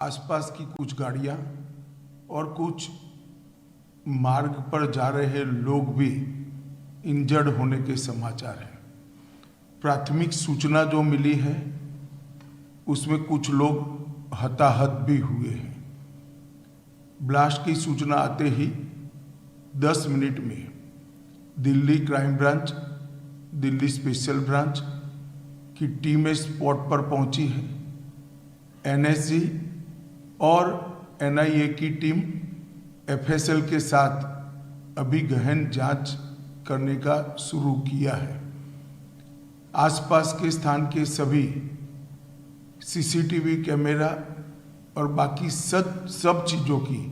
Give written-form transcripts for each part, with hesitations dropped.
आसपास की कुछ गाड़ियां और कुछ मार्ग पर जा रहे लोग भी इंजर्ड होने के समाचार हैं। प्राथमिक सूचना जो मिली है उसमें कुछ लोग हताहत भी हुए हैं। ब्लास्ट की सूचना आते ही 10 मिनट में Delhi crime branch, Delhi special branch की टीमें स्पॉट पर पहुंची है। एनएसजी और एनआईए की टीम एफएसएल के साथ अभी गहन जांच करने का शुरू किया है। आसपास के स्थान के सभी सीसीटीवी कैमरा और बाकी सब चीज़ों की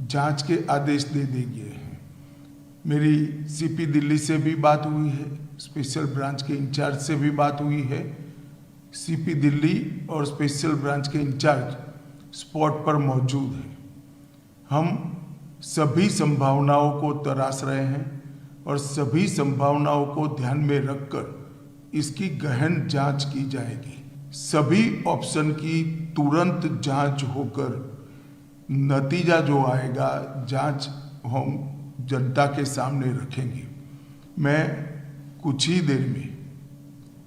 जांच के आदेश दे दिए हैं। मेरी सीपी दिल्ली से भी बात हुई है, स्पेशल ब्रांच के इंचार्ज से भी बात हुई है। सीपी दिल्ली और स्पेशल ब्रांच के इंचार्ज स्पॉट पर मौजूद हैं। हम सभी संभावनाओं को तराश रहे हैं और सभी संभावनाओं को ध्यान में रखकर इसकी गहन जांच की जाएगी। सभी ऑप्शन की तुरंत जांच होकर नतीजा जो आएगा जांच हम जनता के सामने रखेंगे। मैं कुछ ही देर में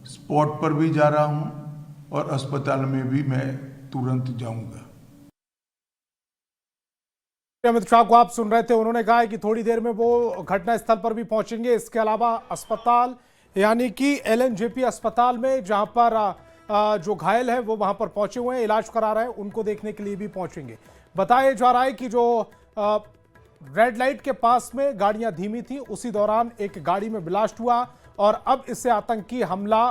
स्पॉट पर भी जा रहा हूं और अस्पताल में भी मैं तुरंत जाऊंगा। अमित शाह को आप सुन रहे थे, उन्होंने कहा है कि थोड़ी देर में वो घटना स्थल पर भी पहुंचेंगे। इसके अलावा अस्पताल यानी कि एलएनजेपी अस्पताल में जहां पर जो घायल है वो वहां पर पहुंचे हुए हैं, इलाज करा रहे हैं, उनको देखने के लिए भी पहुंचेंगे। बताया जा रहा है कि जो रेड लाइट के पास में गाड़ियां धीमी थी, उसी दौरान एक गाड़ी में ब्लास्ट हुआ और अब इससे आतंकी हमला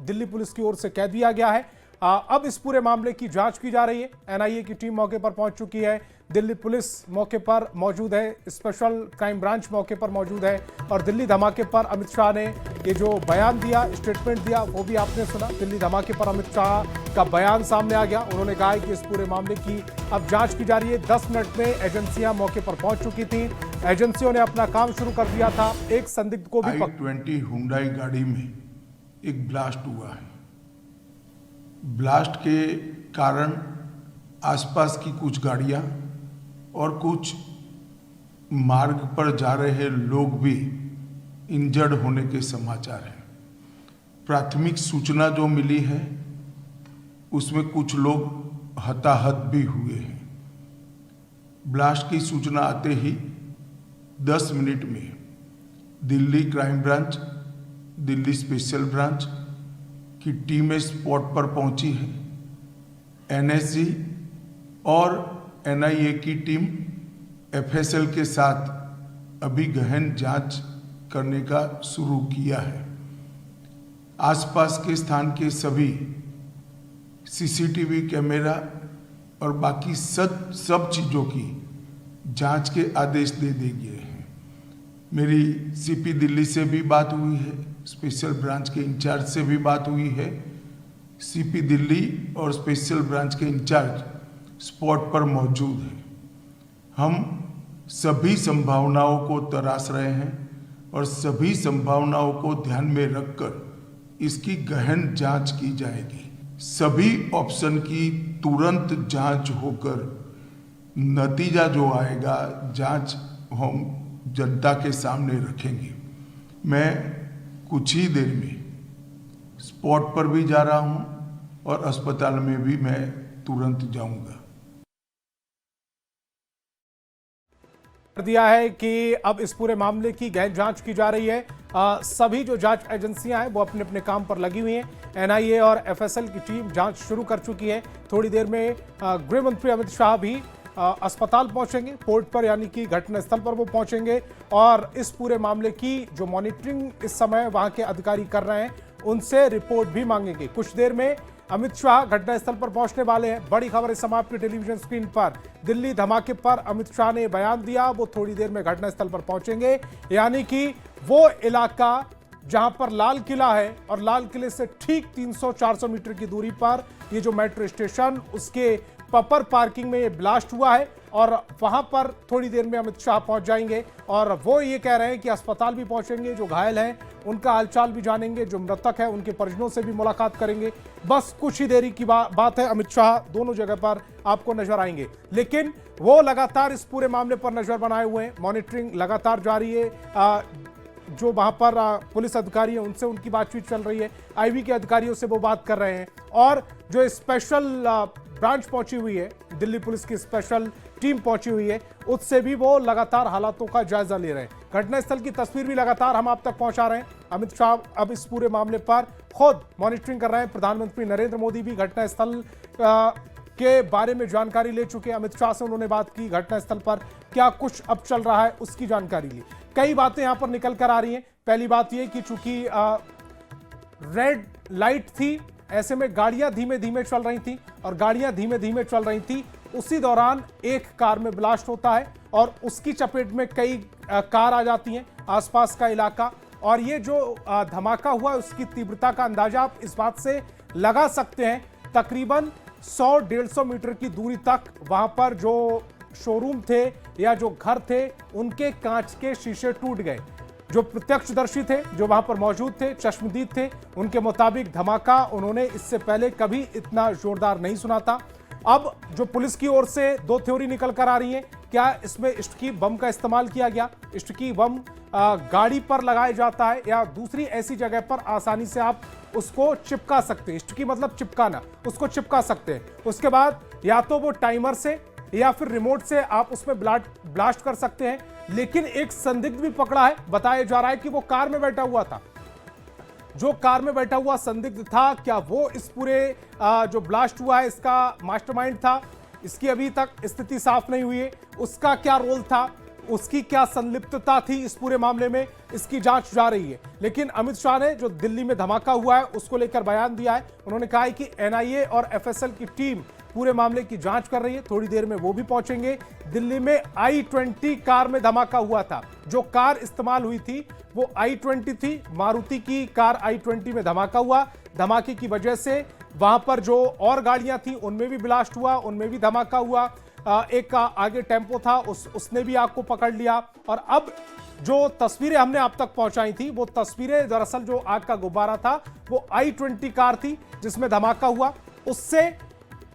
दिल्ली पुलिस की ओर से कह दिया गया है। अब इस पूरे मामले की जांच की जा रही है। एनआईए की टीम मौके पर पहुंच चुकी है, दिल्ली पुलिस मौके पर मौजूद है, स्पेशल क्राइम ब्रांच मौके पर मौजूद है और दिल्ली धमाके पर अमित शाह ने ये जो बयान दिया, स्टेटमेंट दिया, वो भी आपने सुना। दिल्ली धमाके पर अमित शाह का बयान सामने आ गया। उन्होंने कहा कि इस पूरे मामले की अब जांच की जा रही है। 10 मिनट में एजेंसियां मौके पर पहुंच चुकी थी। एजेंसियों ने अपना काम शुरू कर दिया था। एक संदिग्ध को भी i20 हुंडई गाड़ी में एक ब्लास्ट हुआ है। ब्लास्ट के कारण आसपास की कुछ गाड़ियां और कुछ मार्ग पर जा रहे लोग भी इंजर्ड होने के समाचार हैं। प्राथमिक सूचना जो मिली है उसमें कुछ लोग हताहत भी हुए हैं। ब्लास्ट की सूचना आते ही 10 मिनट में Delhi crime branch, Delhi special branch की टीमें स्पॉट पर पहुंची है। एनएसजी और एनआईए की टीम एफएसएल के साथ अभी गहन जांच करने का शुरू किया है। आसपास के स्थान के सभी सीसीटीवी कैमरा और बाकी सब चीज़ों की जांच के आदेश दे दिए हैं। मेरी सीपी दिल्ली से भी बात हुई है, स्पेशल ब्रांच के इंचार्ज से भी बात हुई है। सीपी दिल्ली और स्पेशल ब्रांच के इंचार्ज स्पॉट पर मौजूद हैं। हम सभी संभावनाओं को तराश रहे हैं और सभी संभावनाओं को ध्यान में रखकर इसकी गहन जांच की जाएगी। सभी ऑप्शन की तुरंत जांच होकर नतीजा जो आएगा जांच हम जनता के सामने रखेंगे। मैं कुछ ही देर में स्पॉट पर भी जा रहा हूं और अस्पताल में भी मैं तुरंत जाऊंगा। दिया है कि अब इस पूरे मामले की गहन जांच की जा रही है। सभी जो जांच एजेंसियां हैं वो अपने अपने काम पर लगी हुई हैं। एनआईए और एफएसएल की टीम जांच शुरू कर चुकी है। थोड़ी देर में गृह मंत्री अमित शाह भी अस्पताल पहुंचेंगे, पोर्ट पर यानी कि घटनास्थल पर वो पहुंचेंगे और इस पूरे मामले की जो मॉनिटरिंग इस समय वहां के अधिकारी कर रहे हैं उनसे रिपोर्ट भी मांगेंगे। कुछ देर में अमित शाह घटनास्थल पर पहुंचने वाले हैं। बड़ी खबर इस समय आपकी टेलीविजन स्क्रीन पर। दिल्ली धमाके पर अमित शाह ने बयान दिया, वो थोड़ी देर में घटनास्थल पर पहुंचेंगे। यानी कि वो इलाका जहां पर लाल किला है और लाल किले से ठीक 300-400 मीटर की दूरी पर ये जो मेट्रो स्टेशन, उसके पपर पार्किंग में ये ब्लास्ट हुआ है और वहां पर थोड़ी देर में अमित शाह पहुंच जाएंगे और वो ये कह रहे हैं कि अस्पताल भी पहुंचेंगे, जो घायल हैं उनका हालचाल भी जानेंगे, जो मृतक है उनके परिजनों से भी मुलाकात करेंगे। बस कुछ ही देरी की बात है, अमित शाह दोनों जगह पर आपको नजर आएंगे। लेकिन वो लगातार इस पूरे मामले पर नजर बनाए हुए हैं, मॉनिटरिंग लगातार जारी है। जो वहां पर पुलिस अधिकारी हैं उनसे उनकी बातचीत चल रही है, आईबी के अधिकारियों से वो बात कर रहे हैं और जो स्पेशल ब्रांच पहुंची हुई है, दिल्ली पुलिस की स्पेशल टीम पहुंची हुई है, उससे भी वो लगातार हालातों का जायजा ले रहे हैं। घटनास्थल की तस्वीर भी लगातार हम आप तक पहुंचा रहे हैं। अमित शाह अब इस पूरे मामले पर खुद मॉनिटरिंग कर रहे हैं। प्रधानमंत्री नरेंद्र मोदी भी घटनास्थल के बारे में जानकारी ले चुके हैं। अमित शाह से उन्होंने बात की, घटनास्थल पर क्या कुछ अब चल रहा है उसकी जानकारी ली। कई बातें यहां पर निकल कर आ रही हैं। पहली बात यह कि चूंकि रेड लाइट थी, ऐसे में गाड़ियां धीमे धीमे चल रही थी और गाड़ियां धीमे धीमे चल रही थी, उसी दौरान एक कार में ब्लास्ट होता है और उसकी चपेट में कई कार आ जाती हैं, आसपास का इलाका। और ये जो धमाका हुआ उसकी तीव्रता का अंदाजा आप इस बात से लगा सकते हैं, तकरीबन 100-150 मीटर की दूरी तक वहां पर जो शोरूम थे या जो घर थे उनके कांच के शीशे टूट गए। जो प्रत्यक्षदर्शी थे, जो वहां पर मौजूद थे, चश्मदीद थे, उनके मुताबिक धमाका उन्होंने इससे पहले कभी इतना जोरदार नहीं सुना था। अब जो पुलिस की ओर से दो थ्योरी निकल कर आ रही है, क्या इसमें इष्टकी बम का इस्तेमाल किया गया, इष्टकी बम गाड़ी पर लगाया जाता है या दूसरी ऐसी जगह पर आसानी से आप उसको चिपका सकते हैं, इष्टकी मतलब चिपकाना, उसको चिपका सकते हैं। उसके बाद या तो वो टाइमर से या फिर रिमोट से आप उसमें ब्लास्ट कर सकते हैं। लेकिन एक संदिग्ध भी पकड़ा है, बताया जा रहा है कि वो कार में बैठा हुआ था। जो कार में बैठा हुआ संदिग्ध था, क्या वो इस पूरे जो ब्लास्ट हुआ है इसका मास्टरमाइंड था? इसकी अभी तक स्थिति साफ नहीं हुई है। उसका क्या रोल था, उसकी क्या संलिप्तता थी इस पूरे मामले में, इसकी जांच जा रही है। लेकिन अमित शाह ने जो दिल्ली में धमाका हुआ है उसको लेकर बयान दिया है। उन्होंने कहा है कि एनआईए और एफएसएल की टीम पूरे मामले की जांच कर रही है, थोड़ी देर में वो भी पहुंचेंगे। दिल्ली में i20 कार में धमाका हुआ था, जो कार इस्तेमाल हुई थी वो i20 थी, मारुति की कार i20 में धमाका हुआ। धमाके की वजह से वहां पर जो और गाड़ियां थी उनमें भी ब्लास्ट हुआ, उनमें भी धमाका हुआ। एक आगे टेम्पो था, उसने भी आग को पकड़ लिया। और अब जो तस्वीरें हमने आप तक पहुंचाई थी, वो तस्वीरें दरअसल जो आग का गुब्बारा था वो i20 कार थी जिसमें धमाका हुआ। उससे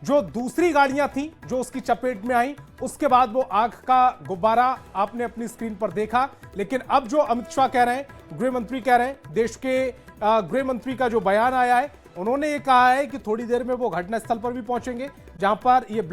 जो दूसरी गाड़ियां थी जो उसकी चपेट में आई, उसके बाद वो आग का गुब्बारा आपने अपनी स्क्रीन पर देखा। लेकिन अब जो अमित शाह कह रहे हैं, गृह मंत्री कह रहे हैं, देश के गृह मंत्री का जो बयान आया है, उन्होंने ये कहा है कि थोड़ी देर में वो घटनास्थल पर भी पहुंचेंगे जहां पर ये